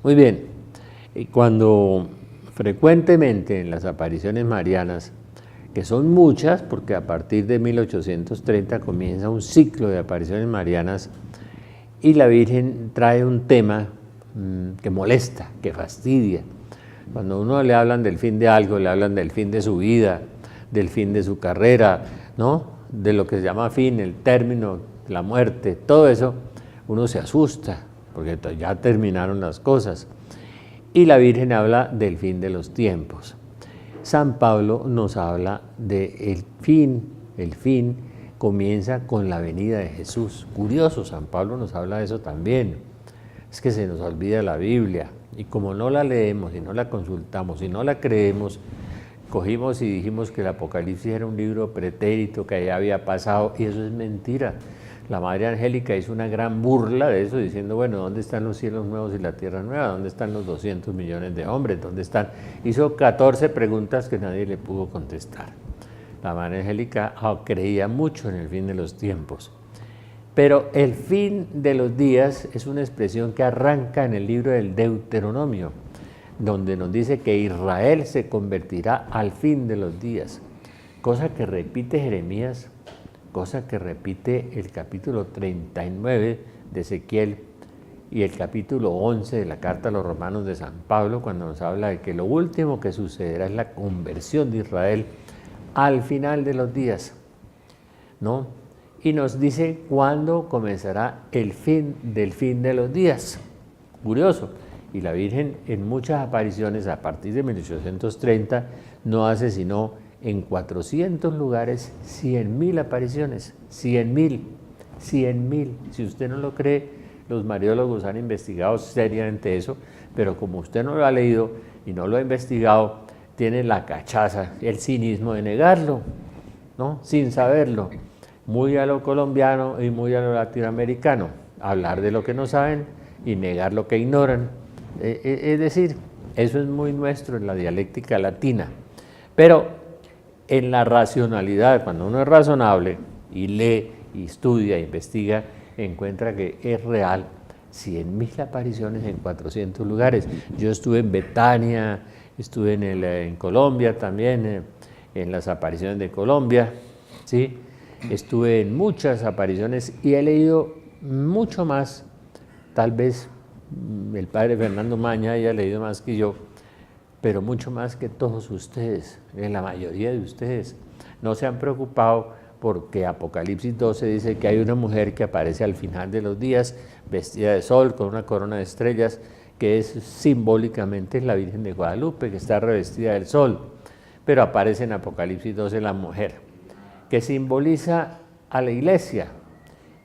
Muy bien, cuando frecuentemente en las apariciones marianas, que son muchas, porque a partir de 1830 comienza un ciclo de apariciones marianas, y la Virgen trae un tema que molesta, que fastidia. Cuando a uno le hablan del fin de algo, le hablan del fin de su vida, del fin de su carrera, ¿no? De lo que se llama fin, el término, la muerte, todo eso, uno se asusta, porque ya terminaron las cosas. Y la Virgen habla del fin de los tiempos. San Pablo nos habla del fin, el fin comienza con la venida de Jesús. Curioso, San Pablo nos habla de eso también. Es que se nos olvida la Biblia, y como no la leemos, y no la consultamos, y no la creemos, cogimos y dijimos que el Apocalipsis era un libro pretérito, que ya había pasado, y eso es mentira. La Madre Angélica hizo una gran burla de eso, diciendo, bueno, ¿dónde están los cielos nuevos y la tierra nueva? ¿Dónde están los 200 millones de hombres? ¿Dónde están? Hizo 14 preguntas que nadie le pudo contestar. La Madre Angélica creía mucho en el fin de los tiempos. Pero el fin de los días es una expresión que arranca en el libro del Deuteronomio, donde nos dice que Israel se convertirá al fin de los días, cosa que repite Jeremías, cosa que repite el capítulo 39 de Ezequiel y el capítulo 11 de la Carta a los Romanos de San Pablo, cuando nos habla de que lo último que sucederá es la conversión de Israel al final de los días, ¿no? Y nos dice cuándo comenzará el fin de los días. Curioso. Y la Virgen en muchas apariciones a partir de 1830 no hace sino en 400 lugares 100.000 apariciones, 100.000. Si usted no lo cree, los mariólogos han investigado seriamente eso, pero como usted no lo ha leído y no lo ha investigado, tiene la cachaza, el cinismo de negarlo, ¿no? Sin saberlo, muy a lo colombiano y muy a lo latinoamericano, hablar de lo que no saben y negar lo que ignoran. Es decir, eso es muy nuestro en la dialéctica latina, pero en la racionalidad, cuando uno es razonable y lee, y estudia, investiga, encuentra que es real 100.000 apariciones en 400 lugares. Yo estuve en Betania, estuve en Colombia también, en las apariciones de Colombia, ¿sí? Estuve en muchas apariciones y he leído mucho más, tal vez el padre Fernando Maña haya leído más que yo, pero mucho más que todos ustedes, la mayoría de ustedes. No se han preocupado porque Apocalipsis 12 dice que hay una mujer que aparece al final de los días, vestida de sol, con una corona de estrellas, que es simbólicamente la Virgen de Guadalupe, que está revestida del sol, pero aparece en Apocalipsis 12 la mujer, que simboliza a la iglesia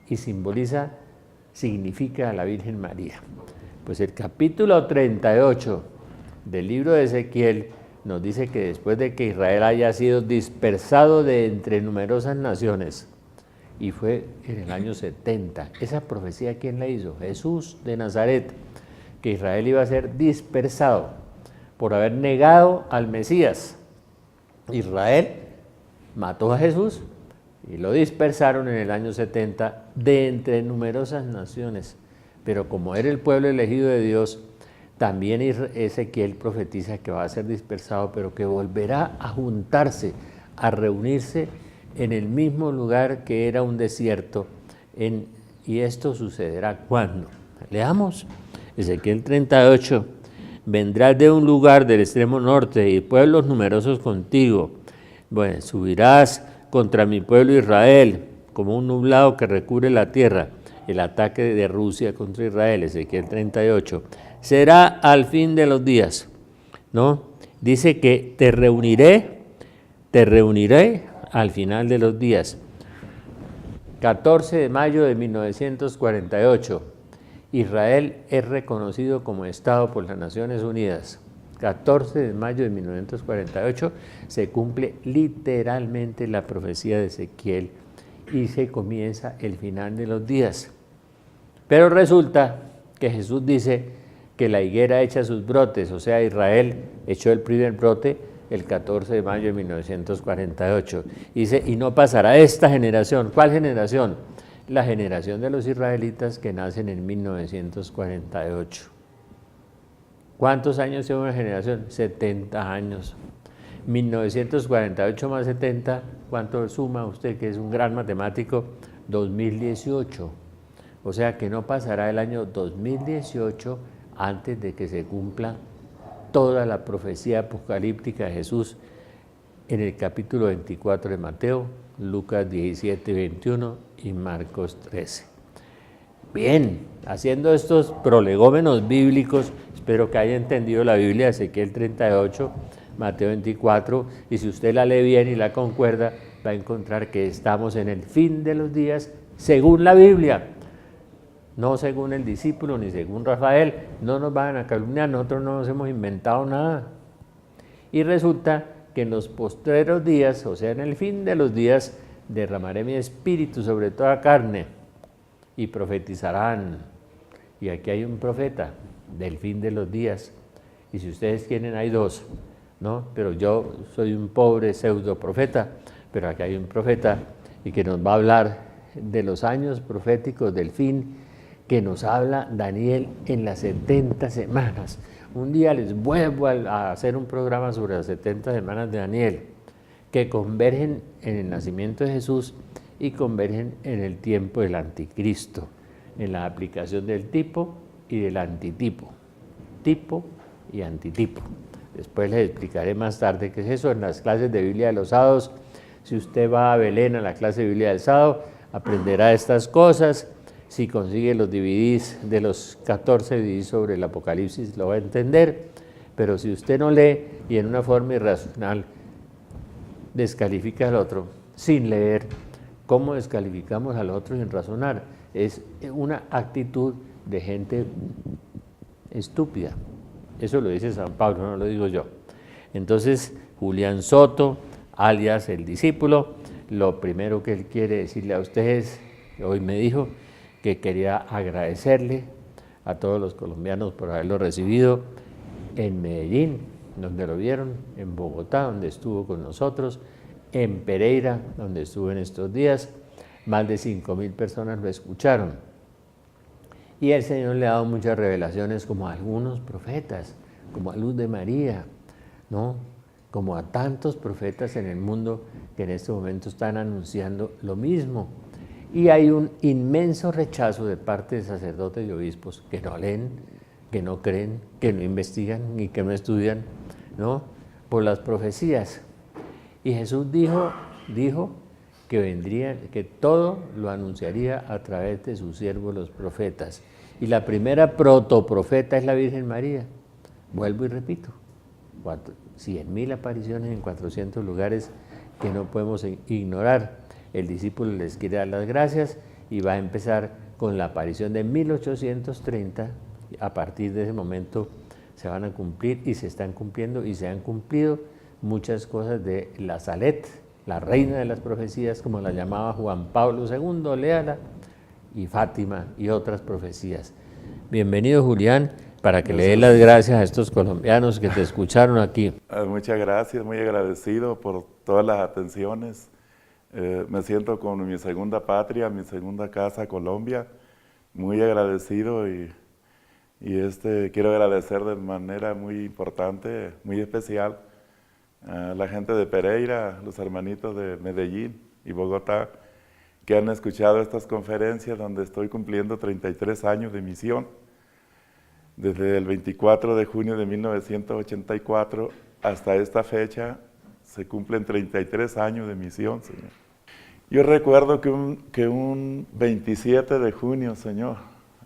y significa a la Virgen María. Pues el capítulo 38 del libro de Ezequiel nos dice que después de que Israel haya sido dispersado de entre numerosas naciones, y fue en el año 70, esa profecía ¿quién la hizo? Jesús de Nazaret, que Israel iba a ser dispersado por haber negado al Mesías. Israel mató a Jesús y lo dispersaron en el año 70 de entre numerosas naciones, pero como era el pueblo elegido de Dios, también Ezequiel profetiza que va a ser dispersado, pero que volverá a juntarse, a reunirse en el mismo lugar que era un desierto. Y esto sucederá ¿cuándo? Leamos Ezequiel 38. Vendrás de un lugar del extremo norte y pueblos numerosos contigo. Bueno, subirás contra mi pueblo Israel como un nublado que recubre la tierra. El ataque de Rusia contra Israel, Ezequiel 38. Será al fin de los días, ¿no? Dice que te reuniré al final de los días. 14 de mayo de 1948, Israel es reconocido como Estado por las Naciones Unidas. 14 de mayo de 1948 se cumple literalmente la profecía de Ezequiel y se comienza el final de los días. Pero resulta que Jesús dice que la higuera echa sus brotes, o sea, Israel echó el primer brote el 14 de mayo de 1948. Dice, y no pasará esta generación. ¿Cuál generación? La generación de los israelitas que nacen en 1948. ¿Cuántos años tiene una generación? 70 años. 1948 más 70, ¿cuánto suma usted, que es un gran matemático? 2018. O sea que no pasará el año 2018 antes de que se cumpla toda la profecía apocalíptica de Jesús en el capítulo 24 de Mateo, Lucas 17, 21 y Marcos 13. Bien, haciendo estos prolegómenos bíblicos, espero que haya entendido la Biblia de Ezequiel 38, Mateo 24, y si usted la lee bien y la concuerda, va a encontrar que estamos en el fin de los días según la Biblia, no según el discípulo ni según Rafael. No nos van a calumniar, nosotros no nos hemos inventado nada. Y resulta que en los postreros días, o sea, en el fin de los días, derramaré mi espíritu sobre toda carne y profetizarán. Y aquí hay un profeta del fin de los días, y si ustedes quieren hay dos, ¿no? Pero yo soy un pobre pseudo profeta, pero aquí hay un profeta y que nos va a hablar de los años proféticos del fin, que nos habla Daniel en las 70 semanas. Un día les vuelvo a hacer un programa sobre las 70 semanas de Daniel, que convergen en el nacimiento de Jesús y convergen en el tiempo del anticristo, en la aplicación del tipo y del antitipo, tipo y antitipo. Después les explicaré más tarde qué es eso en las clases de Biblia de los sábados. Si usted va a Belén a la clase de Biblia del sábado, aprenderá estas cosas. Si consigue los DVDs de los 14 DVDs sobre el Apocalipsis, lo va a entender. Pero si usted no lee y en una forma irracional descalifica al otro sin leer, ¿cómo descalificamos al otro sin razonar? Es una actitud de gente estúpida. Eso lo dice San Pablo, no lo digo yo. Entonces, Julián Soto, alias el discípulo, lo primero que él quiere decirle a ustedes, hoy me dijo que quería agradecerle a todos los colombianos por haberlo recibido en Medellín, donde lo vieron, en Bogotá, donde estuvo con nosotros, en Pereira, donde estuvo en estos días. Más de 5.000 personas lo escucharon. Y el Señor le ha dado muchas revelaciones, como a algunos profetas, como a Luz de María, ¿no? Como a tantos profetas en el mundo que en este momento están anunciando lo mismo. Y hay un inmenso rechazo de parte de sacerdotes y obispos que no leen, que no creen, que no investigan y que no estudian, ¿no? Por las profecías. Y Jesús dijo que vendría, que todo lo anunciaría a través de sus siervos los profetas. Y la primera protoprofeta es la Virgen María. Vuelvo y repito, 100.000 apariciones en 400 lugares que no podemos ignorar. El discípulo les quiere dar las gracias y va a empezar con la aparición de 1830. A partir de ese momento se van a cumplir y se están cumpliendo y se han cumplido muchas cosas de la Salet, la reina de las profecías, como la llamaba Juan Pablo II, léala, y Fátima y otras profecías. Bienvenido, Julián, para que le dé las gracias a estos colombianos que te escucharon aquí. Muchas gracias, muy agradecido por todas las atenciones. Me siento con mi segunda patria, mi segunda casa, Colombia, muy agradecido y quiero agradecer de manera muy importante, muy especial, a la gente de Pereira, los hermanitos de Medellín y Bogotá, que han escuchado estas conferencias donde estoy cumpliendo 33 años de misión. Desde el 24 de junio de 1984 hasta esta fecha se cumplen 33 años de misión, Señor. Yo recuerdo que un 27 de junio, Señor,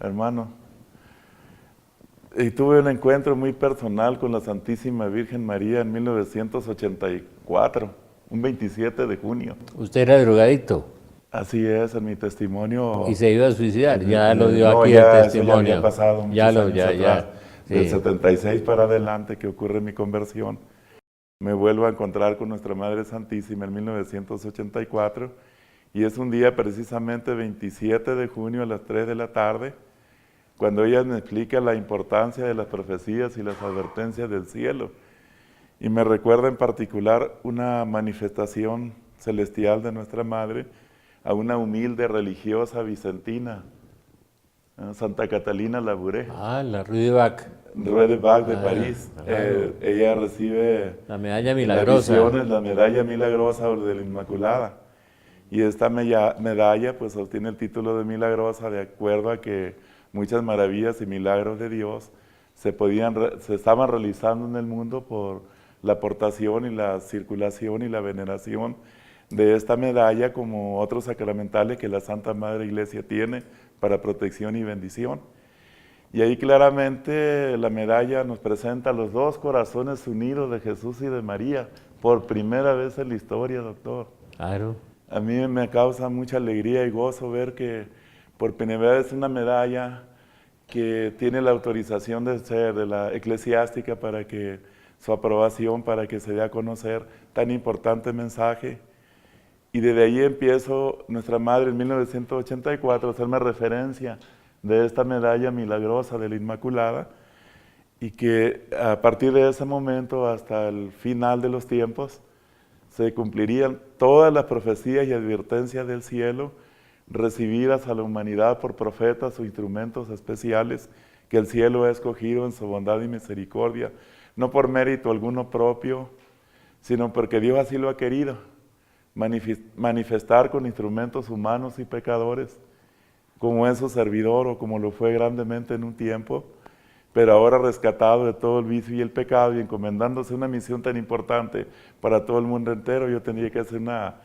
hermano, y tuve un encuentro muy personal con la Santísima Virgen María en 1984, un 27 de junio. ¿Usted era drogadicto? Así es, en mi testimonio. ¿Y se iba a suicidar? Ya lo dio aquí el testimonio. Eso ya había pasado muchos años atrás. Sí. Del 76 para adelante que ocurre mi conversión. Me vuelvo a encontrar con Nuestra Madre Santísima en 1984 y es un día precisamente 27 de junio a las 3 de la tarde cuando ella me explica la importancia de las profecías y las advertencias del cielo. Y me recuerda en particular una manifestación celestial de Nuestra Madre a una humilde religiosa vicentina Santa Catalina Labouré, Ah, la Rue de Bac. Rue de Bac de Ah, París. claro. Ella recibe La medalla en las milagrosa. visiones la medalla milagrosa de la Inmaculada. Y esta medalla pues obtiene el título de milagrosa de acuerdo a que muchas maravillas y milagros de Dios se estaban realizando en el mundo por la aportación y la circulación y la veneración de esta medalla como otros sacramentales que la Santa Madre Iglesia tiene para protección y bendición. Y ahí claramente la medalla nos presenta los dos corazones unidos de Jesús y de María, por primera vez en la historia, doctor. Claro. A mí me causa mucha alegría y gozo ver que por primera vez una medalla que tiene la autorización de ser de la eclesiástica para que su aprobación, para que se dé a conocer tan importante mensaje. Y desde ahí empiezo nuestra madre en 1984 a hacerme referencia de esta medalla milagrosa de la Inmaculada y que a partir de ese momento hasta el final de los tiempos se cumplirían todas las profecías y advertencias del cielo recibidas a la humanidad por profetas o instrumentos especiales que el cielo ha escogido en su bondad y misericordia, no por mérito alguno propio, sino porque Dios así lo ha querido, manifestar con instrumentos humanos y pecadores, como es su servidor o como lo fue grandemente en un tiempo, pero ahora rescatado de todo el vicio y el pecado y encomendándose una misión tan importante para todo el mundo entero. Yo tendría que hacer una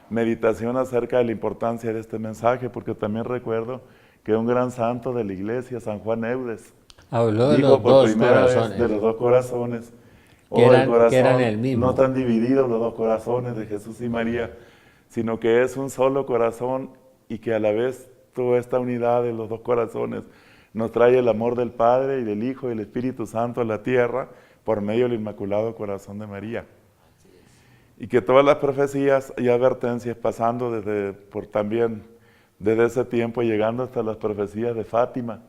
meditación acerca de la importancia de este mensaje, porque también recuerdo que un gran santo de la iglesia, San Juan Eudes, Habló de dijo los por dos primera vez corazones, de los dos corazones, que o el eran corazón, el mismo. no están divididos los dos corazones de Jesús y María, sino que es un solo corazón y que a la vez toda esta unidad de los dos corazones nos trae el amor del Padre y del Hijo y del Espíritu Santo a la tierra por medio del Inmaculado Corazón de María. Y que todas las profecías y advertencias pasando desde ese tiempo llegando hasta las profecías de Fátima,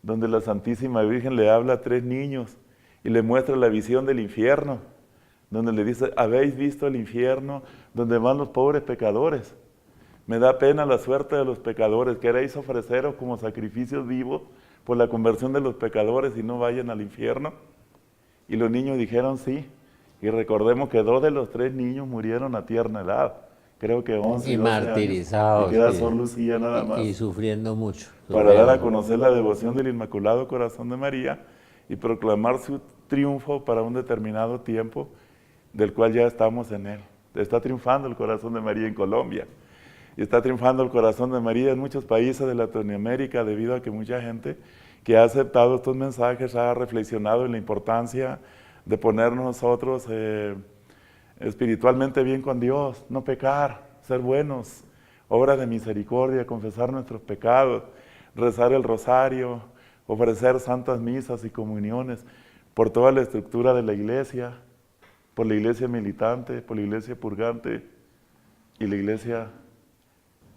donde la Santísima Virgen le habla a 3 niños y le muestra la visión del infierno, donde le dice, ¿habéis visto el infierno donde van los pobres pecadores? Me da pena la suerte de los pecadores. ¿Queréis ofreceros como sacrificios vivos por la conversión de los pecadores y no vayan al infierno? Y los niños dijeron sí. Y recordemos que 2 de los 3 niños murieron a tierna edad. Creo que 11 Y 12 años. martirizados. Y queda Sor Lucía nada más. Y sufriendo mucho. Para dar a conocer la devoción del Inmaculado Corazón de María y proclamar su triunfo para un determinado tiempo, del cual ya estamos en él. Está triunfando el Corazón de María en Colombia. Y está triunfando el Corazón de María en muchos países de Latinoamérica debido a que mucha gente que ha aceptado estos mensajes ha reflexionado en la importancia de ponernos nosotros espiritualmente bien con Dios, no pecar, ser buenos, obra de misericordia, confesar nuestros pecados, rezar el rosario, ofrecer santas misas y comuniones por toda la estructura de la iglesia, por la iglesia militante, por la iglesia purgante y la iglesia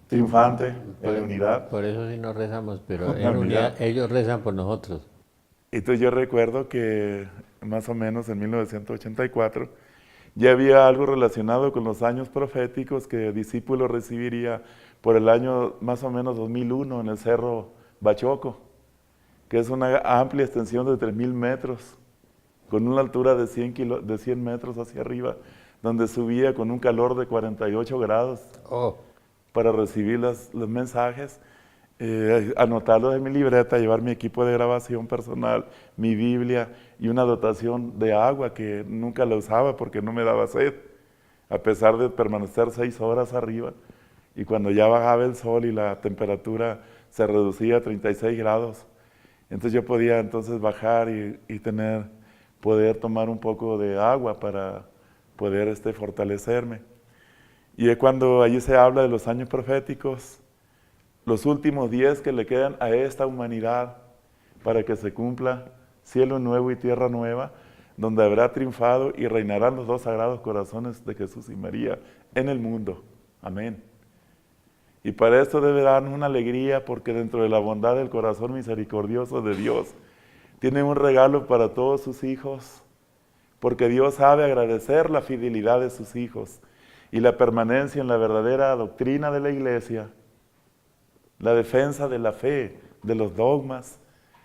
triunfante, en unidad. Por eso sí nos rezamos, pero en unidad, ellos rezan por nosotros. Entonces yo recuerdo que más o menos en 1984 ya había algo relacionado con los años proféticos que el discípulo recibiría por el año más o menos 2001 en el Cerro Bachoco, que es una amplia extensión de 3.000 metros, con una altura de 100 metros hacia arriba, donde subía con un calor de 48 grados. Oh. Para recibir los mensajes, anotarlos en mi libreta, llevar mi equipo de grabación personal, mi Biblia y una dotación de agua que nunca la usaba porque no me daba sed, a pesar de permanecer 6 horas arriba. Y cuando ya bajaba el sol y la temperatura se reducía a 36 grados, entonces yo podía entonces bajar y poder tomar un poco de agua para poder fortalecerme. Y es cuando allí se habla de los años proféticos, los últimos 10 que le quedan a esta humanidad para que se cumpla cielo nuevo y tierra nueva, donde habrá triunfado y reinarán los 2 sagrados corazones de Jesús y María en el mundo. Amén. Y para esto debe darnos una alegría porque dentro de la bondad del corazón misericordioso de Dios, tiene un regalo para todos sus hijos, porque Dios sabe agradecer la fidelidad de sus hijos y la permanencia en la verdadera doctrina de la iglesia, la defensa de la fe, de los dogmas,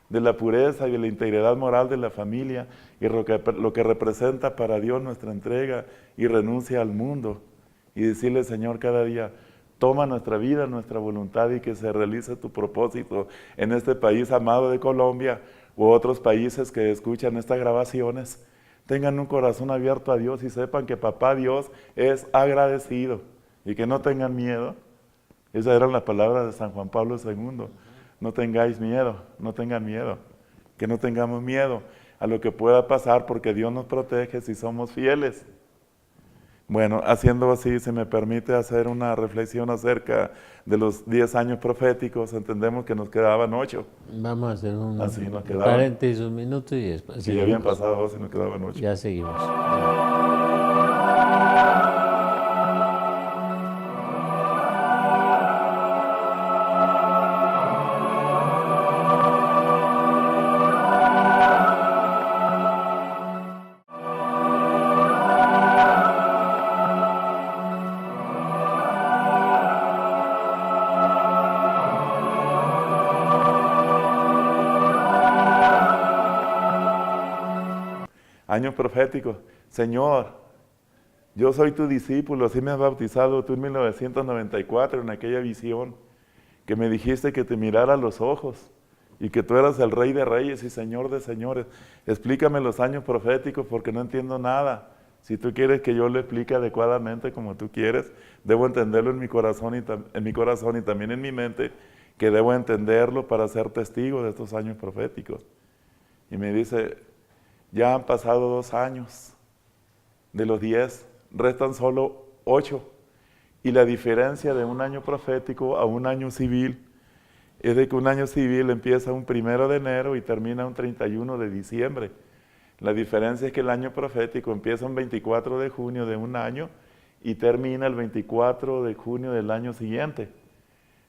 de la pureza y de la integridad moral de la familia y lo que representa para Dios nuestra entrega y renuncia al mundo. Y decirle, Señor, cada día, toma nuestra vida, nuestra voluntad y que se realice tu propósito en este país amado de Colombia u otros países que escuchan estas grabaciones. Tengan un corazón abierto a Dios y sepan que Papá Dios es agradecido y que no tengan miedo. Esas eran las palabras de San Juan Pablo II. No tengáis miedo, no tengan miedo, que no tengamos miedo a lo que pueda pasar porque Dios nos protege si somos fieles. Bueno, haciendo así, se me permite hacer una reflexión acerca de los 10 años proféticos. Entendemos que nos quedaban 8. Vamos a hacer un Así nos quedaban. paréntesis, un minuto y después Si ya habían pasado 2 y nos quedaban 8. Ya seguimos. Años proféticos. Señor, yo soy tu discípulo, así me has bautizado tú en 1994 en aquella visión que me dijiste que te mirara a los ojos y que tú eras el Rey de Reyes y Señor de Señores. Explícame los años proféticos porque no entiendo nada. Si tú quieres que yo lo explique adecuadamente como tú quieres, debo entenderlo en mi corazón y también en mi mente, que debo entenderlo para ser testigo de estos años proféticos. Y me dice, ya han pasado 2 años de los 10, restan solo 8. Y la diferencia de un año profético a un año civil es de que un año civil empieza un 1 de enero y termina un 31 de diciembre. La diferencia es que el año profético empieza un 24 de junio de un año y termina el 24 de junio del año siguiente.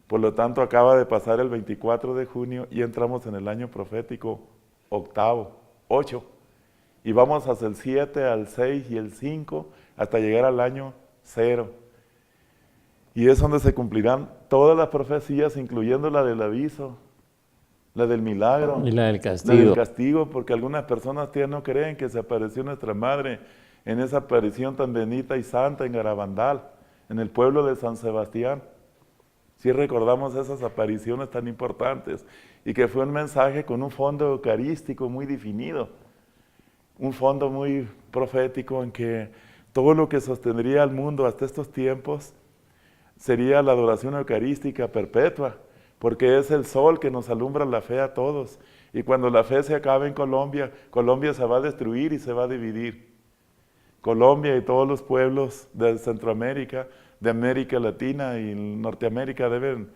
Por lo tanto, acaba de pasar el 24 de junio y entramos en el año profético octavo, 8. Y vamos hacia el 7, al 6 y el 5 hasta llegar al año 0. Y es donde se cumplirán todas las profecías, incluyendo la del aviso, la del milagro. Y la del castigo. La del castigo, porque algunas personas todavía no creen que se apareció nuestra Madre en esa aparición tan bendita y santa en Garabandal, en el pueblo de San Sebastián. Si recordamos esas apariciones tan importantes y que fue un mensaje con un fondo eucarístico muy definido, un fondo muy profético en que todo lo que sostendría al mundo hasta estos tiempos sería la adoración eucarística perpetua, porque es el sol que nos alumbra la fe a todos. Y cuando la fe se acabe en Colombia, Colombia se va a destruir y se va a dividir. Colombia y todos los pueblos de Centroamérica, de América Latina y Norteamérica deben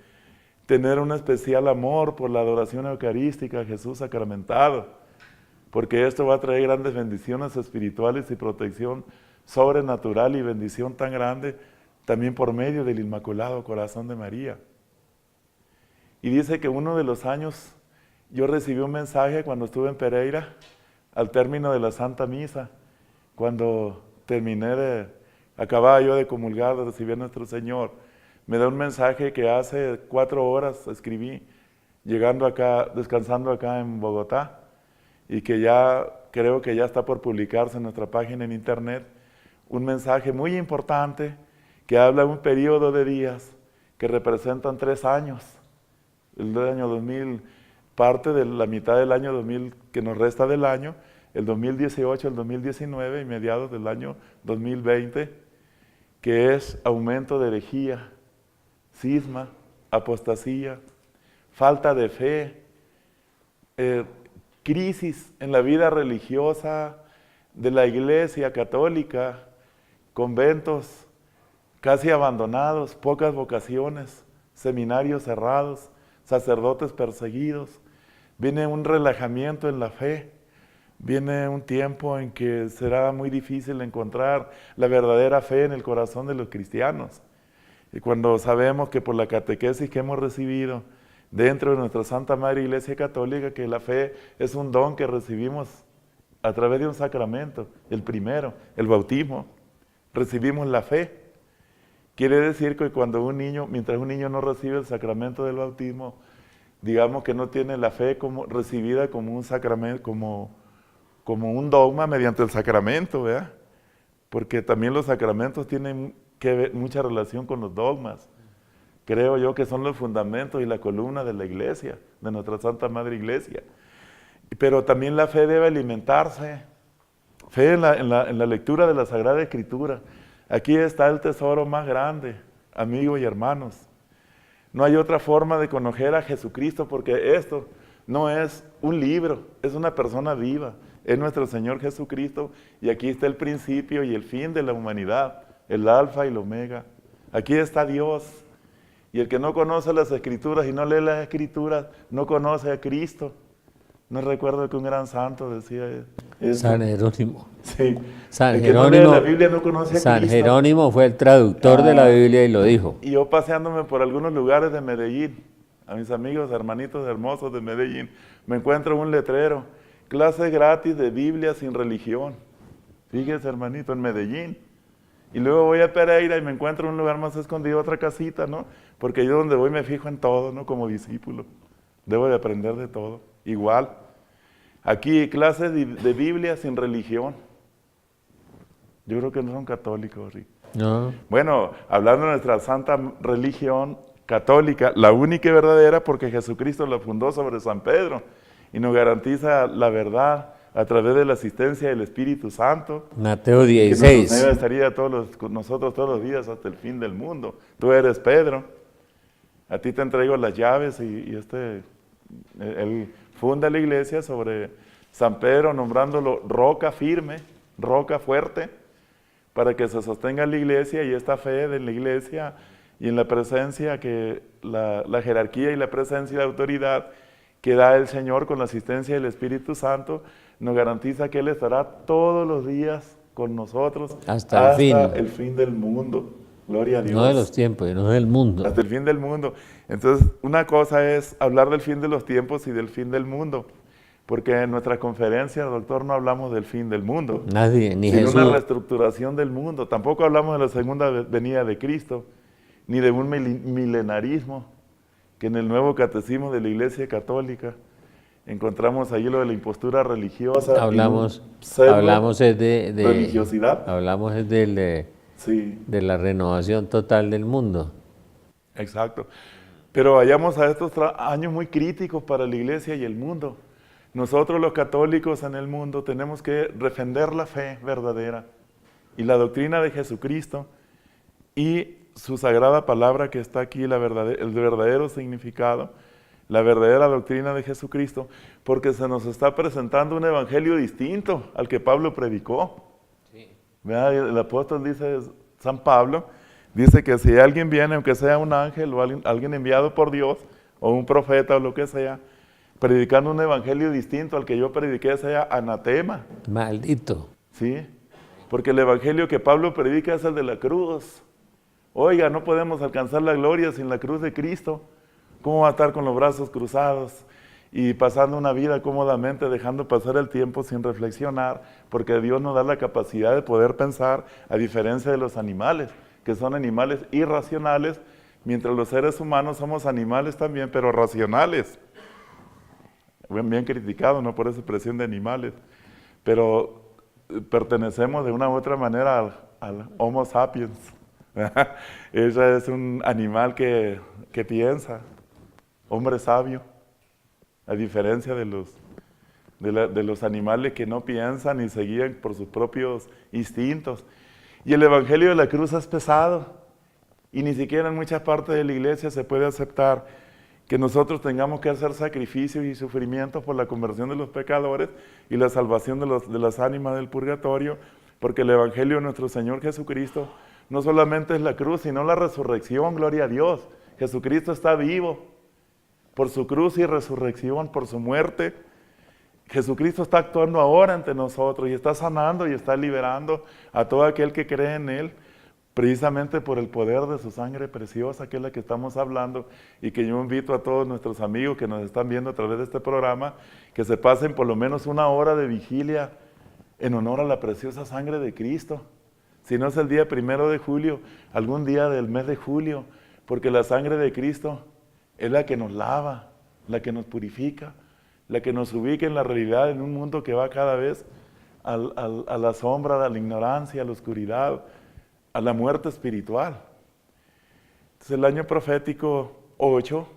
tener un especial amor por la adoración eucarística a Jesús sacramentado, porque esto va a traer grandes bendiciones espirituales y protección sobrenatural y bendición tan grande también por medio del Inmaculado Corazón de María. Y dice que uno de los años yo recibí un mensaje cuando estuve en Pereira, al término de la Santa Misa, cuando acababa yo de comulgar, de recibir a nuestro Señor, me da un mensaje que hace 4 horas escribí, llegando acá, descansando acá en Bogotá, y que ya creo que ya está por publicarse en nuestra página en internet, un mensaje muy importante que habla de un periodo de días que representan 3 años, el del año 2000, parte de la mitad del año 2000 que nos resta del año, el 2018, el 2019 y mediados del año 2020, que es aumento de herejía, cisma, apostasía, falta de fe, crisis en la vida religiosa de la Iglesia católica, conventos casi abandonados, pocas vocaciones, seminarios cerrados, sacerdotes perseguidos. Viene un relajamiento en la fe, viene un tiempo en que será muy difícil encontrar la verdadera fe en el corazón de los cristianos. Y cuando sabemos que por la catequesis que hemos recibido dentro de nuestra Santa Madre Iglesia Católica, que la fe es un don que recibimos a través de un sacramento, el primero, el bautismo, recibimos la fe. Quiere decir que cuando mientras un niño no recibe el sacramento del bautismo, digamos que no tiene la fe como, recibida como un sacramento, como un dogma mediante el sacramento, ¿verdad? Porque también los sacramentos tienen que ver mucha relación con los dogmas. Creo yo que son los fundamentos y la columna de la iglesia, de nuestra Santa Madre Iglesia. Pero también la fe debe alimentarse, fe en la lectura de la Sagrada Escritura. Aquí está el tesoro más grande, amigos y hermanos. No hay otra forma de conocer a Jesucristo, porque esto no es un libro, es una persona viva, es nuestro Señor Jesucristo, y aquí está el principio y el fin de la humanidad, el alfa y el omega. Aquí está Dios, y el que no conoce las Escrituras y no lee las Escrituras, no conoce a Cristo. No recuerdo que un gran santo decía eso. San Jerónimo. Sí. San El que no Jerónimo, lee la Biblia no conoce a San Cristo. Jerónimo fue el traductor de la Biblia y lo dijo. Y yo paseándome por algunos lugares de Medellín, a mis amigos, hermanitos hermosos de Medellín, me encuentro un letrero, clase gratis de Biblia sin religión. Fíjese, hermanito, en Medellín. Y luego voy a Pereira y me encuentro en un lugar más escondido, otra casita, ¿no? Porque yo donde voy me fijo en todo, ¿no? Como discípulo. Debo de aprender de todo. Igual. Aquí, clases de Biblia sin religión. Yo creo que no son católicos, Rick. No. Bueno, hablando de nuestra santa religión católica, la única y verdadera, porque Jesucristo la fundó sobre San Pedro y nos garantiza la verdad a través de la asistencia del Espíritu Santo. Mateo Que 16. nos estaría con nosotros todos los días hasta el fin del mundo. Tú eres Pedro. A ti te entrego las llaves y él funda la iglesia sobre San Pedro, nombrándolo roca firme, roca fuerte, para que se sostenga la iglesia y esta fe de la iglesia y en la presencia, que la jerarquía y la presencia y la autoridad que da el Señor con la asistencia del Espíritu Santo, nos garantiza que Él estará todos los días con nosotros hasta el fin del mundo. Gloria a Dios. No de los tiempos, no del mundo. Hasta el fin del mundo. Entonces, una cosa es hablar del fin de los tiempos y del fin del mundo, porque en nuestra conferencia, doctor, no hablamos del fin del mundo. Nadie, ni sino Jesús. una reestructuración del mundo. Tampoco hablamos de la segunda venida de Cristo, ni de un milenarismo, que en el nuevo catecismo de la Iglesia Católica encontramos ahí lo de la impostura religiosa. Hablamos es de religiosidad. Hablamos es Sí. de la renovación total del mundo. Exacto. Pero vayamos a estos años muy críticos para la Iglesia y el mundo. Nosotros los católicos en el mundo tenemos que defender la fe verdadera y la doctrina de Jesucristo y su sagrada palabra, que está aquí, el verdadero significado, la verdadera doctrina de Jesucristo, porque se nos está presentando un evangelio distinto al que Pablo predicó. Sí. El apóstol dice, San Pablo, dice que si alguien viene, aunque sea un ángel o alguien enviado por Dios, o un profeta o lo que sea, predicando un evangelio distinto al que yo prediqué, sea anatema. Maldito. Sí, porque el evangelio que Pablo predica es el de la cruz. Oiga, no podemos alcanzar la gloria sin la cruz de Cristo. ¿Cómo va a estar con los brazos cruzados y pasando una vida cómodamente, dejando pasar el tiempo sin reflexionar? Porque Dios nos da la capacidad de poder pensar, a diferencia de los animales, que son animales irracionales, mientras los seres humanos somos animales también, pero racionales. Bien criticado, ¿no?, por esa expresión de animales, pero pertenecemos de una u otra manera al Homo sapiens. Ella es un animal que piensa, hombre sabio, a diferencia de los animales que no piensan y se guían por sus propios instintos. Y el evangelio de la cruz es pesado, y ni siquiera en muchas partes de la iglesia se puede aceptar que nosotros tengamos que hacer sacrificios y sufrimientos por la conversión de los pecadores y la salvación de las ánimas del purgatorio, porque el evangelio de nuestro Señor Jesucristo no solamente es la cruz, sino la resurrección. Gloria a Dios. Jesucristo está vivo. Por su cruz y resurrección, por su muerte, Jesucristo está actuando ahora ante nosotros y está sanando y está liberando a todo aquel que cree en Él, precisamente por el poder de su sangre preciosa, que es la que estamos hablando, y que yo invito a todos nuestros amigos que nos están viendo a través de este programa, que se pasen por lo menos una hora de vigilia en honor a la preciosa sangre de Cristo. Si no es el día 1 de julio, algún día del mes de julio, porque la sangre de Cristo es la que nos lava, la que nos purifica, la que nos ubica en la realidad, en un mundo que va cada vez a la sombra, a la ignorancia, a la oscuridad, a la muerte espiritual. Entonces el año profético 8,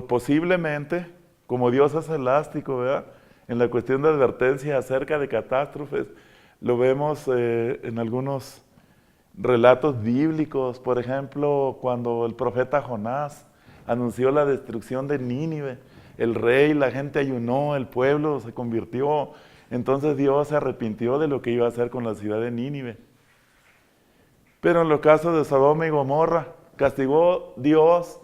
posiblemente, como Dios es elástico, ¿verdad?, en la cuestión de advertencia acerca de catástrofes, lo vemos en algunos relatos bíblicos. Por ejemplo, cuando el profeta Jonás anunció la destrucción de Nínive, el rey, la gente ayunó, el pueblo se convirtió, entonces Dios se arrepintió de lo que iba a hacer con la ciudad de Nínive. Pero en los casos de Sodoma y Gomorra, castigó Dios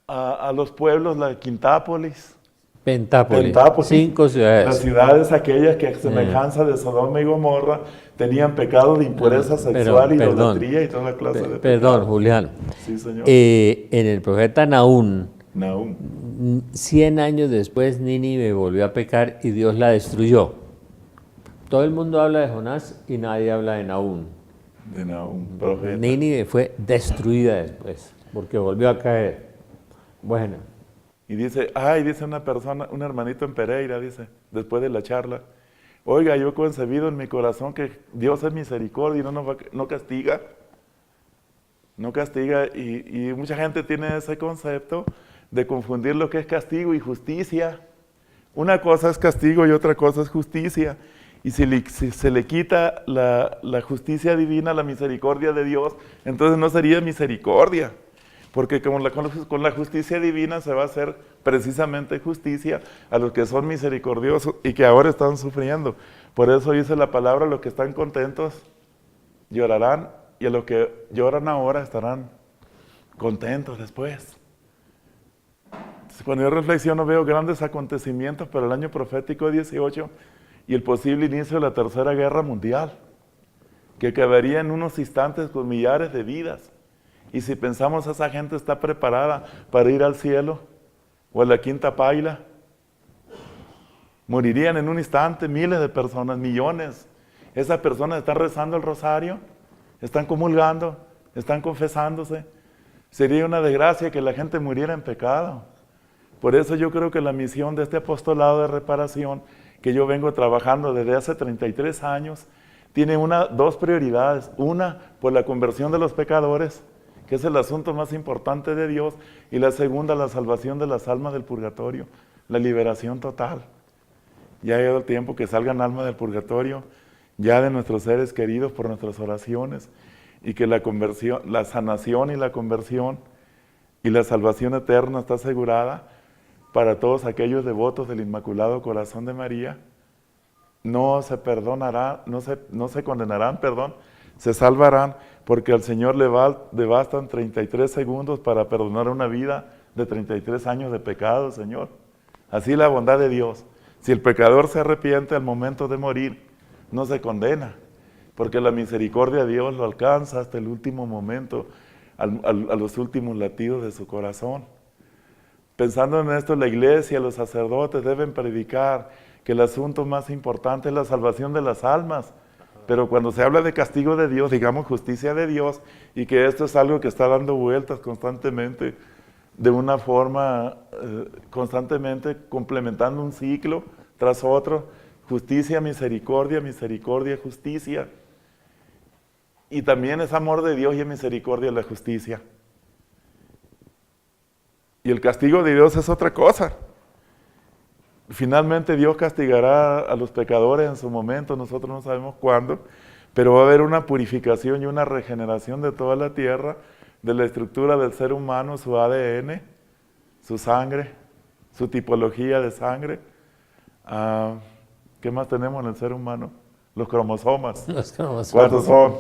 a los pueblos, la Quintápolis, Pentápolis, 5 ciudades. Las ciudades aquellas que a semejanza de Sodoma y Gomorra tenían pecado de impureza sexual, idolatría y toda clase de pecado. Perdón, Julián. Sí, señor. En el profeta Nahum, 100 años después Nínive volvió a pecar y Dios la destruyó. Todo el mundo habla de Jonás y nadie habla de Nahum. De Nahum, profeta. Nínive fue destruida después, porque volvió a caer. Bueno. Y dice una persona, un hermanito en Pereira, dice, después de la charla, oiga, yo he concebido en mi corazón que Dios es misericordia y no castiga. No castiga, y mucha gente tiene ese concepto de confundir lo que es castigo y justicia. Una cosa es castigo y otra cosa es justicia. Y si se le quita la justicia divina, la misericordia de Dios, entonces no sería misericordia. Porque con la justicia divina se va a hacer precisamente justicia a los que son misericordiosos y que ahora están sufriendo. Por eso dice la palabra, los que están contentos llorarán, y a los que lloran ahora estarán contentos después. Entonces, cuando yo reflexiono veo grandes acontecimientos para el año profético 18 y el posible inicio de la Tercera Guerra Mundial, que acabaría en unos instantes con millares de vidas. Y si pensamos esa gente está preparada para ir al cielo o a la quinta paila, morirían en un instante miles de personas, millones. Esas personas están rezando el rosario, están comulgando, están confesándose. Sería una desgracia que la gente muriera en pecado. Por eso yo creo que la misión de este apostolado de reparación, que yo vengo trabajando desde hace 33 años, tiene dos prioridades. Una, por la conversión de los pecadores, que es el asunto más importante de Dios, y la segunda, la salvación de las almas del purgatorio, la liberación total. Ya ha llegado el tiempo que salgan almas del purgatorio, ya de nuestros seres queridos por nuestras oraciones, y que la conversión, la sanación y la conversión y la salvación eterna está asegurada para todos aquellos devotos del Inmaculado Corazón de María. No se perdonarán, no se condenarán, se salvarán, porque al Señor le bastan 33 segundos para perdonar una vida de 33 años de pecado, Señor. Así la bondad de Dios. Si el pecador se arrepiente al momento de morir, no se condena, porque la misericordia de Dios lo alcanza hasta el último momento, a los últimos latidos de su corazón. Pensando en esto, la iglesia, los sacerdotes deben predicar que el asunto más importante es la salvación de las almas. Pero cuando se habla de castigo de Dios, digamos justicia de Dios, y que esto es algo que está dando vueltas constantemente, de una forma, constantemente complementando un ciclo tras otro, justicia, misericordia, misericordia, justicia. Y también es amor de Dios y es misericordia la justicia. Y el castigo de Dios es otra cosa. Finalmente Dios castigará a los pecadores en su momento, nosotros no sabemos cuándo, pero va a haber una purificación y una regeneración de toda la tierra, de la estructura del ser humano, su ADN, su sangre, su tipología de sangre. ¿Qué más tenemos en el ser humano? Los cromosomas. Los cromosomas. ¿Cuántos son?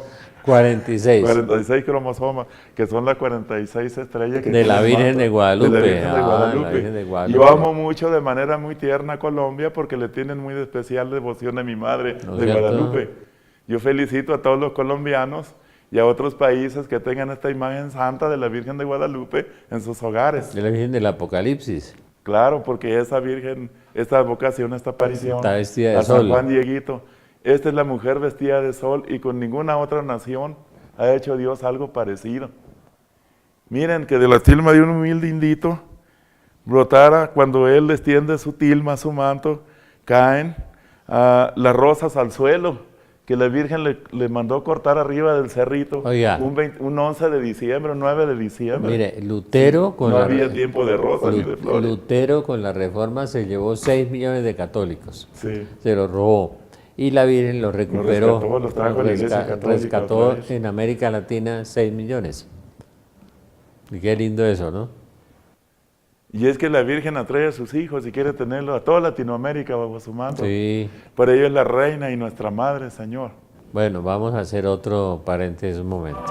46. 46 cromosomas, que son las 46 estrellas que de la Virgen de Guadalupe. De la Virgen de Guadalupe. La Virgen de Guadalupe. Yo amo mucho de manera muy tierna a Colombia porque le tienen muy especial devoción a mi madre de Guadalupe. Yo felicito a todos los colombianos y a otros países que tengan esta imagen santa de la Virgen de Guadalupe en sus hogares. De la Virgen del Apocalipsis. Claro, porque esa Virgen, esta vocación, esta aparición está vestida de a sol. San Juan Dieguito. Esta es la mujer vestida de sol y con ninguna otra nación ha hecho Dios algo parecido. Miren que de la tilma de un humilde indito brotara, cuando él extiende su tilma, su manto, caen las rosas al suelo, que la Virgen le mandó cortar arriba del cerrito. Oiga. Un 11 de diciembre, un 9 de diciembre. Mire, Lutero con no había tiempo de rosas ni de flores. Lutero con la Reforma se llevó 6 millones de católicos. Sí. Se los robó. Y la Virgen los recuperó. Los trajo a la Iglesia Católica. Rescató en América Latina 6 millones. Y qué lindo eso, ¿no? Y es que la Virgen atrae a sus hijos y quiere tenerlo a toda Latinoamérica bajo su manto. Sí. Por ello es la reina y nuestra madre, Señor. Bueno, vamos a hacer otro paréntesis un momento.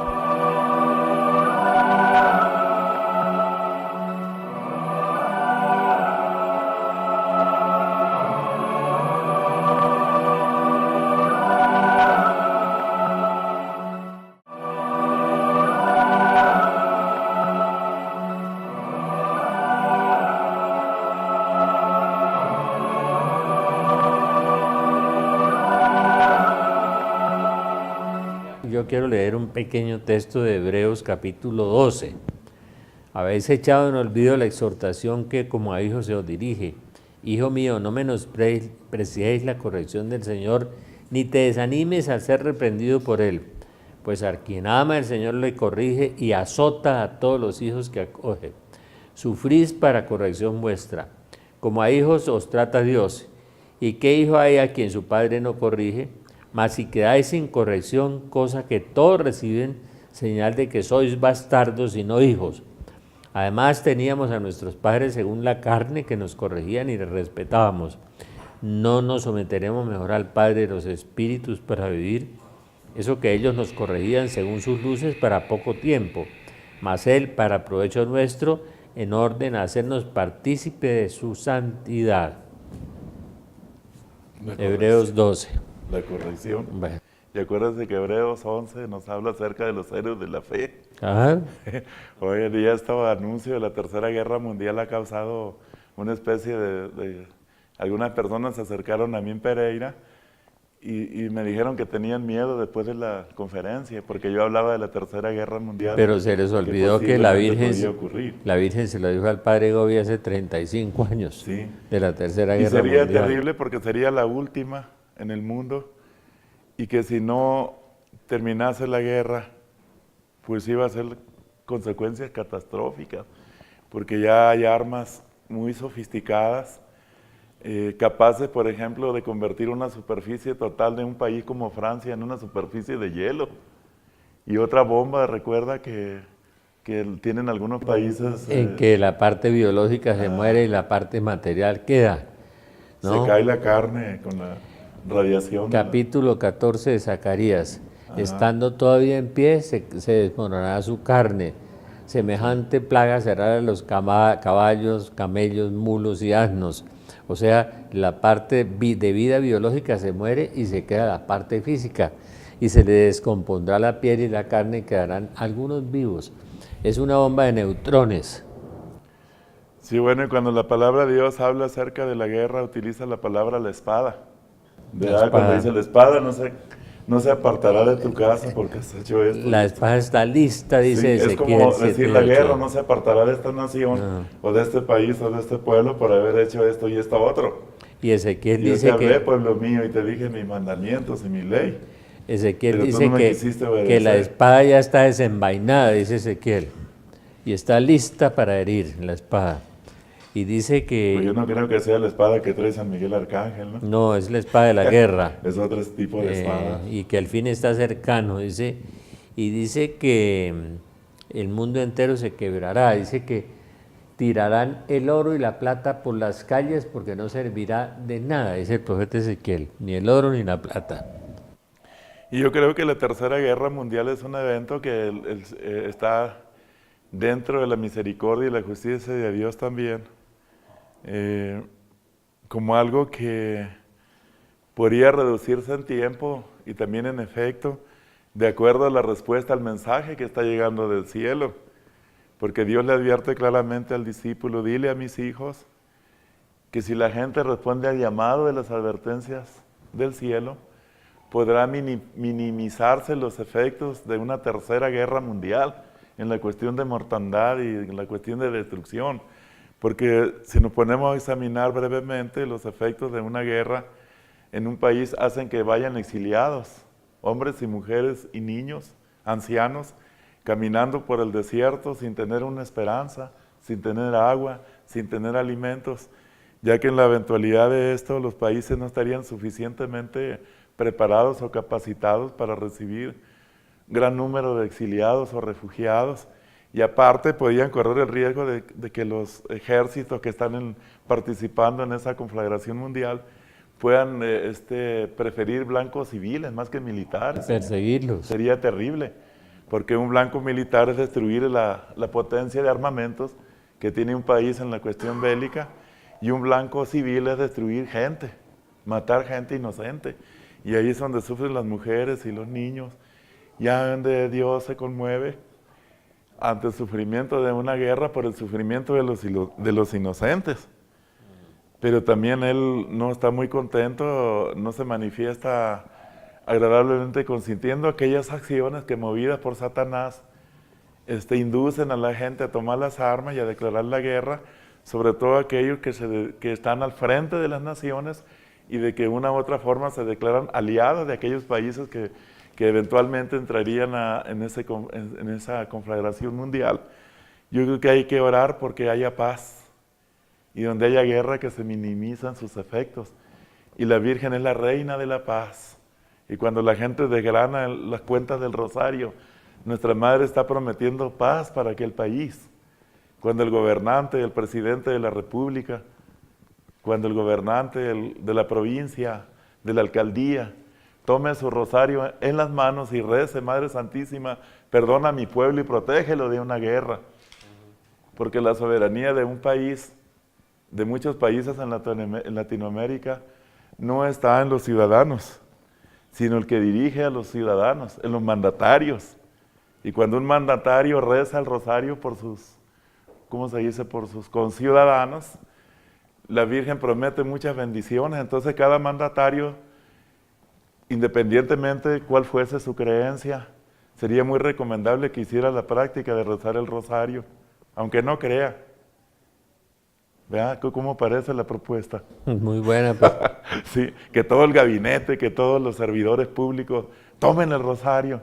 Yo quiero leer un pequeño texto de Hebreos capítulo 12. Habéis echado en olvido la exhortación que como a hijos se os dirige. Hijo mío, no menospreciéis la corrección del Señor, ni te desanimes al ser reprendido por Él. Pues a quien ama el Señor le corrige y azota a todos los hijos que acoge. Sufrís para corrección vuestra. Como a hijos os trata Dios. ¿Y qué hijo hay a quien su padre no corrige? Mas si quedáis sin corrección, cosa que todos reciben, señal de que sois bastardos y no hijos. Además teníamos a nuestros padres según la carne que nos corregían y les respetábamos. ¿No nos someteremos mejor al Padre de los Espíritus para vivir? Eso que ellos nos corregían según sus luces para poco tiempo, mas Él para provecho nuestro, en orden a hacernos partícipe de su santidad. Hebreos 12. La corrección. Bueno. Y acuérdense que Hebreos 11 nos habla acerca de los héroes de la fe. Ajá. Hoy en día este anuncio de la Tercera Guerra Mundial ha causado una especie algunas personas se acercaron a mí en Pereira y me dijeron que tenían miedo después de la conferencia, porque yo hablaba de la Tercera Guerra Mundial. Pero se les olvidó que la Virgen se lo dijo al padre Gobi hace 35 años, sí, de la Tercera Guerra Mundial. Y sería terrible porque sería la última en el mundo, y que si no terminase la guerra, pues iba a ser consecuencias catastróficas, porque ya hay armas muy sofisticadas, capaces, por ejemplo, de convertir una superficie total de un país como Francia en una superficie de hielo. Y otra bomba, recuerda que tienen algunos países... en que la parte biológica se muere y la parte material queda, ¿no? Se cae la carne con la radiación. Capítulo 14 de Zacarías. Estando todavía en pie, se desmoronará su carne. Semejante plaga será de los caballos, camellos, mulos y asnos. O sea, la parte de vida biológica se muere y se queda la parte física. Y se le descompondrá la piel y la carne y quedarán algunos vivos. Es una bomba de neutrones. Sí, bueno, y cuando la palabra de Dios habla acerca de la guerra, utiliza la palabra la espada. ¿Verdad? Cuando dice la espada no se apartará de tu casa porque has hecho esto. La espada está lista, dice Ezequiel. Es como decir la guerra no se apartará de esta nación o de este país o de este pueblo por haber hecho esto y esto otro. Y Ezequiel dice yo te hablé, pueblo mío, y te dije mis mandamientos y mi ley. Ezequiel dice que la espada ya está desenvainada, dice Ezequiel, y está lista para herir la espada. Y dice que... Pues yo no creo que sea la espada que trae San Miguel Arcángel, ¿no? No, es la espada de la guerra. Es otro tipo de espada. Y que al fin está cercano, dice. Y dice que el mundo entero se quebrará. Dice que tirarán el oro y la plata por las calles porque no servirá de nada, dice el profeta Ezequiel. Ni el oro ni la plata. Y yo creo que la Tercera Guerra Mundial es un evento que está dentro de la misericordia y la justicia de Dios también. Como algo que podría reducirse en tiempo y también en efecto, de acuerdo a la respuesta al mensaje que está llegando del cielo. Porque Dios le advierte claramente al discípulo, dile a mis hijos que si la gente responde al llamado de las advertencias del cielo, podrá minimizarse los efectos de una tercera guerra mundial en la cuestión de mortandad y en la cuestión de destrucción. Porque si nos ponemos a examinar brevemente, los efectos de una guerra en un país hacen que vayan exiliados, hombres y mujeres y niños, ancianos, caminando por el desierto sin tener una esperanza, sin tener agua, sin tener alimentos, ya que en la eventualidad de esto los países no estarían suficientemente preparados o capacitados para recibir gran número de exiliados o refugiados, y aparte podían correr el riesgo de que los ejércitos que están participando en esa conflagración mundial puedan preferir blancos civiles más que militares. Perseguirlos. Sería terrible, porque un blanco militar es destruir la potencia de armamentos que tiene un país en la cuestión bélica, y un blanco civil es destruir gente, matar gente inocente. Y ahí es donde sufren las mujeres y los niños, ya donde Dios se conmueve ante el sufrimiento de una guerra por el sufrimiento de los inocentes. Pero también Él no está muy contento, no se manifiesta agradablemente consintiendo aquellas acciones que, movidas por Satanás, inducen a la gente a tomar las armas y a declarar la guerra, sobre todo aquellos que están al frente de las naciones y de que una u otra forma se declaran aliados de aquellos países que eventualmente entrarían en esa conflagración mundial. Yo creo que hay que orar porque haya paz, y donde haya guerra que se minimizan sus efectos. Y la Virgen es la reina de la paz. Y cuando la gente desgrana las cuentas del rosario, nuestra Madre está prometiendo paz para aquel país. Cuando el gobernante, el presidente de la República, cuando el gobernante de la provincia, de la alcaldía, tome su rosario en las manos y rece: Madre Santísima, perdona a mi pueblo y protégelo de una guerra. Porque la soberanía de un país, de muchos países en Latinoamérica, no está en los ciudadanos, sino el que dirige a los ciudadanos, en los mandatarios. Y cuando un mandatario reza el rosario por sus, ¿cómo se dice?, por sus conciudadanos, la Virgen promete muchas bendiciones. Entonces cada mandatario, independientemente de cuál fuese su creencia, sería muy recomendable que hiciera la práctica de rezar el rosario, aunque no crea. ¿Vea cómo parece la propuesta? Muy buena. Pues. Sí, que todo el gabinete, que todos los servidores públicos tomen el rosario,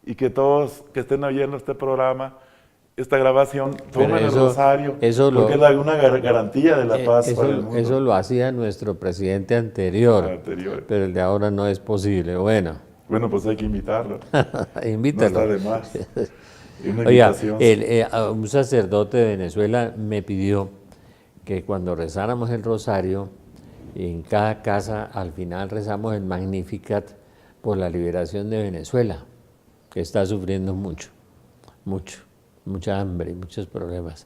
y que todos que estén oyendo este programa, esta grabación, tomen el rosario, porque es una garantía de la paz para el mundo. Eso lo hacía nuestro presidente anterior, pero el de ahora no es posible. Bueno, pues hay que invitarlo. Invítalo. No está de más. Oiga, un sacerdote de Venezuela me pidió que cuando rezáramos el rosario, en cada casa al final rezamos el Magnificat por la liberación de Venezuela, que está sufriendo mucha hambre y muchos problemas.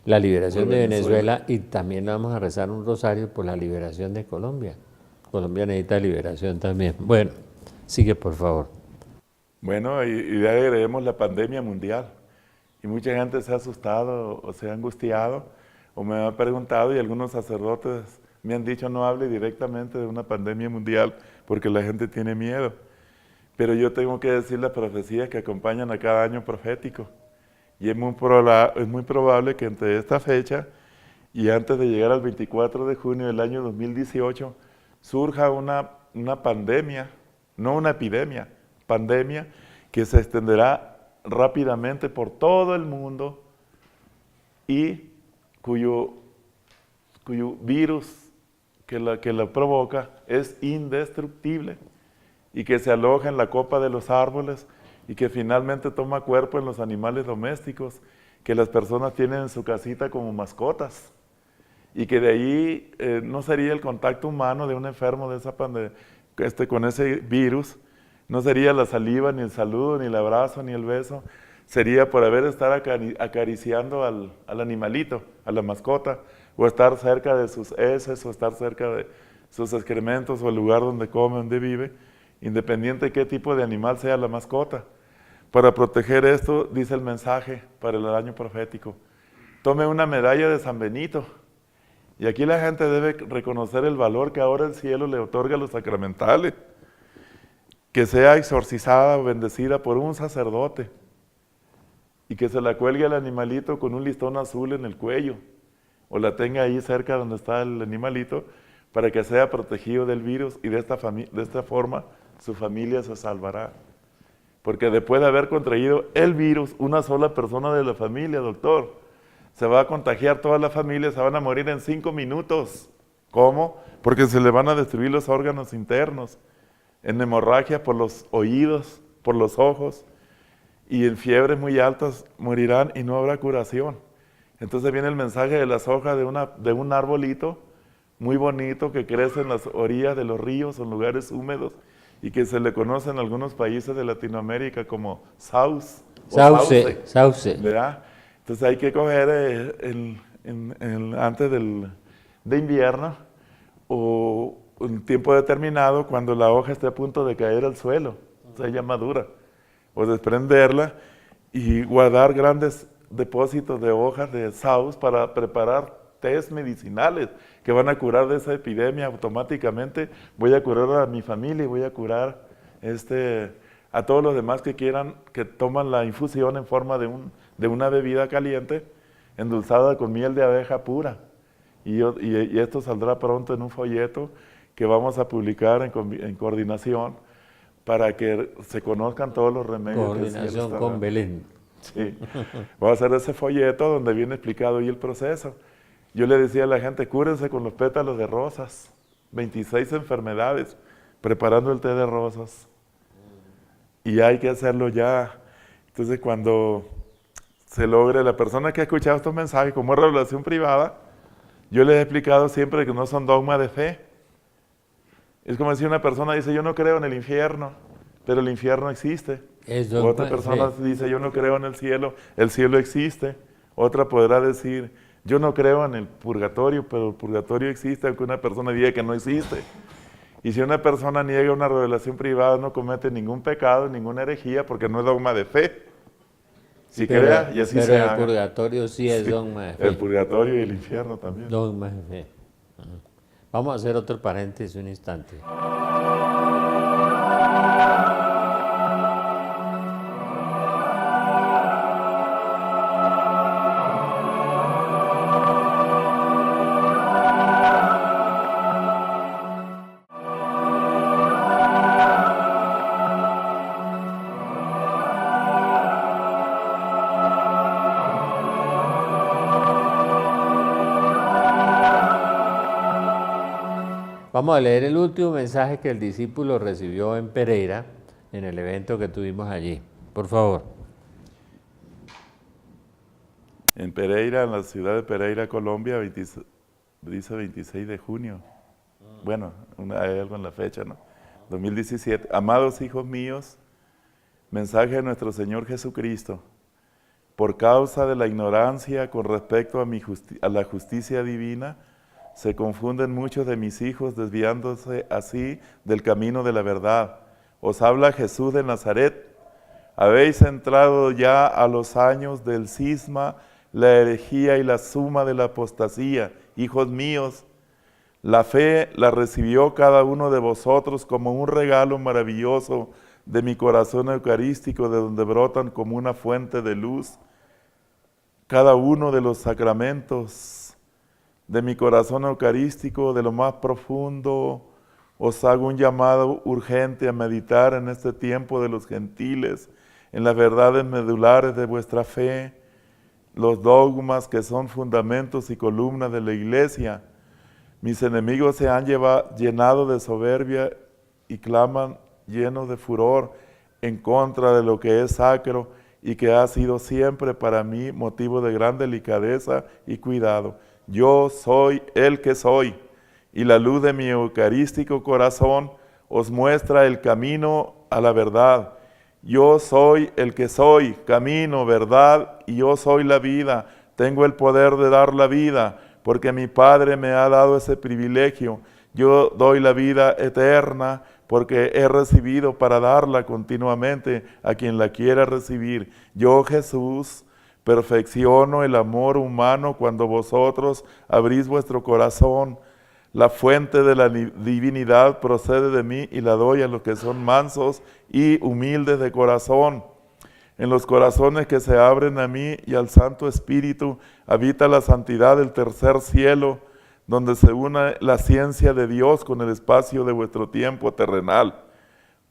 La liberación de Venezuela, y también vamos a rezar un rosario por la liberación de Colombia. Colombia necesita liberación también. Bueno, sigue por favor. Bueno, y de ahí agreguemos la pandemia mundial. Y mucha gente se ha asustado o se ha angustiado o me ha preguntado, y algunos sacerdotes me han dicho: no hable directamente de una pandemia mundial porque la gente tiene miedo. Pero yo tengo que decir las profecías que acompañan a cada año profético. Y es muy probable que entre esta fecha y antes de llegar al 24 de junio del año 2018 surja una pandemia, no una epidemia, pandemia que se extenderá rápidamente por todo el mundo y cuyo virus que la provoca es indestructible, y que se aloja en la copa de los árboles y que finalmente toma cuerpo en los animales domésticos que las personas tienen en su casita como mascotas, y que de ahí no sería el contacto humano de un enfermo de esa pandemia con ese virus, no sería la saliva, ni el saludo, ni el abrazo, ni el beso, sería por estar acariciando al animalito, a la mascota, o estar cerca de sus heces, o estar cerca de sus excrementos, o el lugar donde come, donde vive, independiente de qué tipo de animal sea la mascota. Para proteger esto, dice el mensaje para el año profético: tome una medalla de San Benito. Y aquí la gente debe reconocer el valor que ahora el cielo le otorga a los sacramentales. Que sea exorcizada o bendecida por un sacerdote, y que se la cuelgue al animalito con un listón azul en el cuello, o la tenga ahí cerca donde está el animalito, para que sea protegido del virus y de esta forma su familia se salvará. Porque después de haber contraído el virus, una sola persona de la familia, doctor, se va a contagiar toda la familia, se van a morir en 5 minutos. ¿Cómo? Porque se le van a destruir los órganos internos, en hemorragia por los oídos, por los ojos, y en fiebres muy altas morirán y no habrá curación. Entonces viene el mensaje de las hojas de un arbolito muy bonito que crece en las orillas de los ríos, en lugares húmedos, y que se le conoce en algunos países de Latinoamérica como sauce. ¿Verdad? Entonces hay que coger antes de invierno o un tiempo determinado cuando la hoja esté a punto de caer al suelo, o sea, ya madura, o desprenderla y guardar grandes depósitos de hojas de sauce para preparar tés medicinales que van a curar de esa epidemia automáticamente. Voy a curar a mi familia y voy a curar a todos los demás que quieran, que toman la infusión en forma de una bebida caliente, endulzada con miel de abeja pura. Y esto saldrá pronto en un folleto que vamos a publicar en coordinación para que se conozcan todos los remedios. Coordinación con Belén. Sí, vamos a hacer ese folleto donde viene explicado ahí el proceso. Yo le decía a la gente, cúrense con los pétalos de rosas, 26 enfermedades, preparando el té de rosas. Y hay que hacerlo ya. Entonces cuando se logre, la persona que ha escuchado estos mensajes, como es revelación privada, yo les he explicado siempre que no son dogmas de fe. Es como si una persona dice, yo no creo en el infierno, pero el infierno existe. Otra persona dice, yo no creo en el cielo existe. Otra podrá decir, yo no creo en el purgatorio, pero el purgatorio existe, aunque una persona diga que no existe. Y si una persona niega una revelación privada, no comete ningún pecado, ninguna herejía, porque no es dogma de fe. Si crea y así se haga. Pero el purgatorio sí es dogma de fe. El purgatorio y el infierno también. Dogma de fe. Vamos a hacer otro paréntesis un instante. Vamos a leer el último mensaje que el discípulo recibió en Pereira, en el evento que tuvimos allí. Por favor. En Pereira, en la ciudad de Pereira, Colombia, dice 26 de junio. Bueno, hay algo en la fecha, ¿no? 2017. Amados hijos míos, mensaje de nuestro Señor Jesucristo. Por causa de la ignorancia con respecto a la justicia divina, se confunden muchos de mis hijos desviándose así del camino de la verdad. Os habla Jesús de Nazaret. Habéis entrado ya a los años del cisma, la herejía y la suma de la apostasía. Hijos míos, la fe la recibió cada uno de vosotros como un regalo maravilloso de mi corazón eucarístico, de donde brotan como una fuente de luz cada uno de los sacramentos de mi corazón eucarístico, de lo más profundo. Os hago un llamado urgente a meditar en este tiempo de los gentiles, en las verdades medulares de vuestra fe, los dogmas que son fundamentos y columnas de la Iglesia. Mis enemigos se han llenado de soberbia y claman llenos de furor en contra de lo que es sacro y que ha sido siempre para mí motivo de gran delicadeza y cuidado. Yo soy el que soy, y la luz de mi eucarístico corazón os muestra el camino a la verdad. Yo soy el que soy, camino, verdad, y yo soy la vida. Tengo el poder de dar la vida, porque mi Padre me ha dado ese privilegio. Yo doy la vida eterna, porque he recibido para darla continuamente a quien la quiera recibir. Yo, Jesús, perfecciono el amor humano cuando vosotros abrís vuestro corazón. La fuente de la divinidad procede de mí y la doy a los que son mansos y humildes de corazón. En los corazones que se abren a mí y al Santo Espíritu habita la santidad del tercer cielo, donde se une la ciencia de Dios con el espacio de vuestro tiempo terrenal.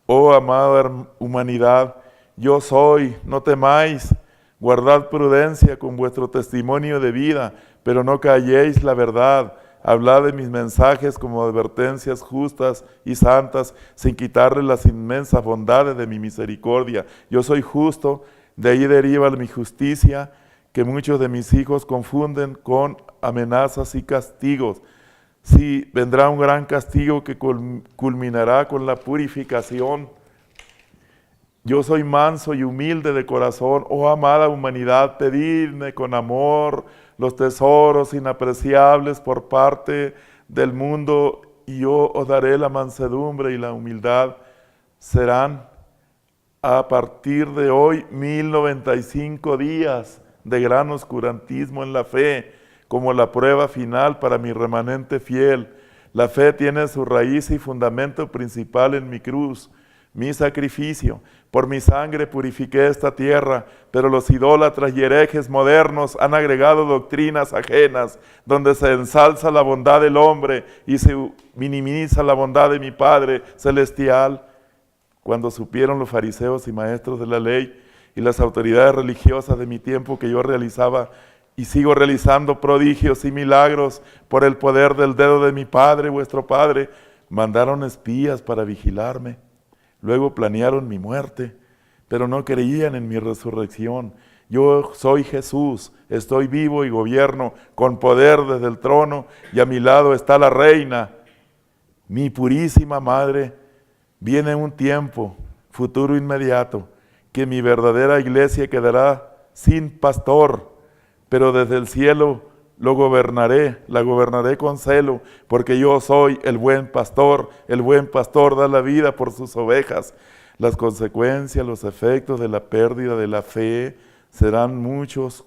Oh amada humanidad, yo soy, no temáis, guardad prudencia con vuestro testimonio de vida, pero no calléis la verdad. Hablad de mis mensajes como advertencias justas y santas, sin quitarle las inmensas bondades de mi misericordia. Yo soy justo, de ahí deriva mi justicia, que muchos de mis hijos confunden con amenazas y castigos. Sí, vendrá un gran castigo que culminará con la purificación. Yo soy manso y humilde de corazón. Oh amada humanidad, pedidme con amor los tesoros inapreciables por parte del mundo, y yo os daré la mansedumbre y la humildad. Serán a partir de hoy 1095 días de gran oscurantismo en la fe, como la prueba final para mi remanente fiel. La fe tiene su raíz y fundamento principal en mi cruz, mi sacrificio. Por mi sangre purifiqué esta tierra, pero los idólatras y herejes modernos han agregado doctrinas ajenas, donde se ensalza la bondad del hombre y se minimiza la bondad de mi Padre celestial. Cuando supieron los fariseos y maestros de la ley y las autoridades religiosas de mi tiempo que yo realizaba y sigo realizando prodigios y milagros por el poder del dedo de mi Padre, vuestro Padre, mandaron espías para vigilarme. Luego planearon mi muerte, pero no creían en mi resurrección. Yo soy Jesús, estoy vivo y gobierno con poder desde el trono, y a mi lado está la reina, mi purísima madre. Viene un tiempo, futuro inmediato, que mi verdadera iglesia quedará sin pastor, pero desde el cielo la gobernaré con celo, porque yo soy el buen pastor da la vida por sus ovejas. Las consecuencias, los efectos de la pérdida de la fe serán muchos,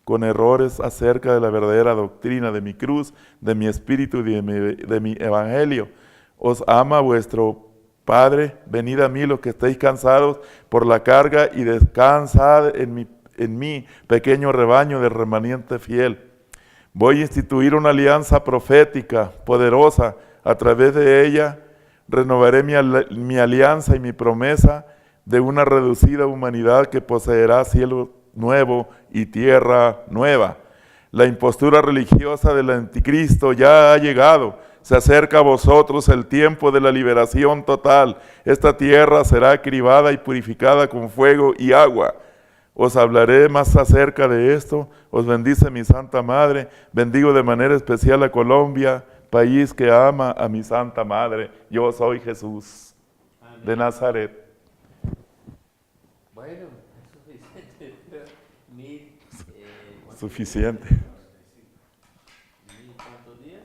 con errores acerca de la verdadera doctrina de mi cruz, de mi espíritu y de mi evangelio. Os ama vuestro Padre, venid a mí los que estéis cansados por la carga y descansad en mí, pequeño rebaño de remanente fiel. Voy a instituir una alianza profética, poderosa. A través de ella renovaré mi alianza y mi promesa de una reducida humanidad que poseerá cielo nuevo y tierra nueva. La impostura religiosa del anticristo ya ha llegado. Se acerca a vosotros el tiempo de la liberación total. Esta tierra será cribada y purificada con fuego y agua. Os hablaré más acerca de esto. Os bendice mi Santa Madre. Bendigo de manera especial a Colombia, país que ama a mi Santa Madre. Yo soy Jesús. Amén. De Nazaret. Bueno, es suficiente. Suficiente. ¿Cuántos días?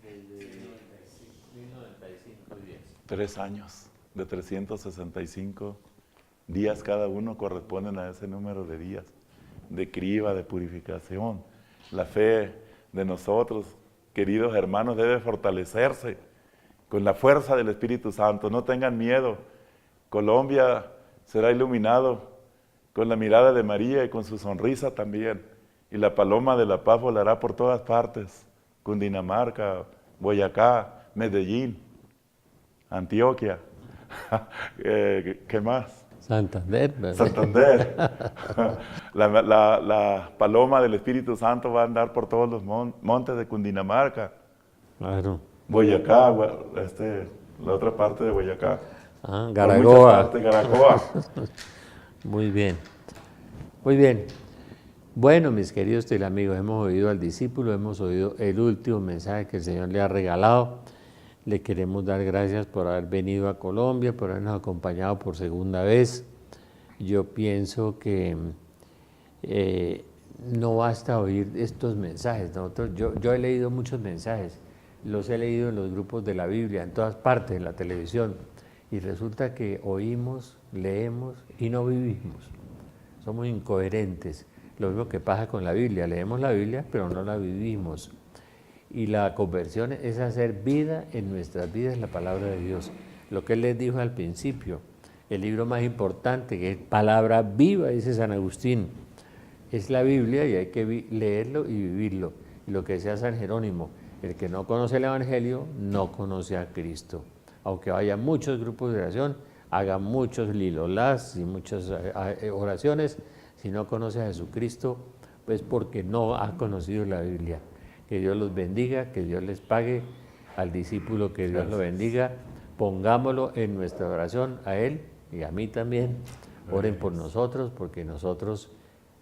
Desde 1095 días. 3 años de 365 días cada uno corresponden a ese número de días, de criba, de purificación. La fe de nosotros, queridos hermanos, debe fortalecerse con la fuerza del Espíritu Santo. No tengan miedo. Colombia será iluminado con la mirada de María y con su sonrisa también. Y la paloma de la paz volará por todas partes. Cundinamarca, Boyacá, Medellín, Antioquia. ¿Qué más? Santander. Santander. La paloma del Espíritu Santo va a andar por todos los montes de Cundinamarca. Claro. Boyacá, la otra parte de Boyacá. Garagoa. Garagoa. Muy bien. Muy bien. Bueno, mis queridos telamigos, hemos oído al discípulo, hemos oído el último mensaje que el Señor le ha regalado. Le queremos dar gracias por haber venido a Colombia, por habernos acompañado por segunda vez. Yo pienso que no basta oír estos mensajes. Yo he leído muchos mensajes, los he leído en los grupos de la Biblia, en todas partes, en la televisión, y resulta que oímos, leemos y no vivimos. Somos incoherentes. Lo mismo que pasa con la Biblia, leemos la Biblia, pero no la vivimos. Y la conversión es hacer vida en nuestras vidas la palabra de Dios. Lo que Él les dijo al principio, el libro más importante, que es palabra viva, dice San Agustín. Es la Biblia y hay que leerlo y vivirlo. Y lo que decía San Jerónimo, el que no conoce el Evangelio no conoce a Cristo. Aunque vaya a muchos grupos de oración, haga muchos lilolás y muchas oraciones, si no conoce a Jesucristo, pues porque no ha conocido la Biblia. Que Dios los bendiga, que Dios les pague al discípulo, que Dios lo bendiga. Pongámoslo en nuestra oración a Él y a mí también. Oren por nosotros, porque nosotros,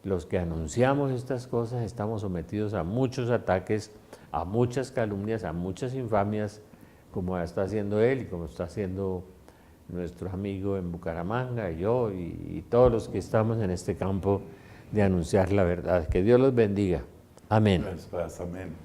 los que anunciamos estas cosas, estamos sometidos a muchos ataques, a muchas calumnias, a muchas infamias, como está haciendo él y como está haciendo nuestro amigo en Bucaramanga, y yo y todos los que estamos en este campo de anunciar la verdad. Que Dios los bendiga. Amén. Amén.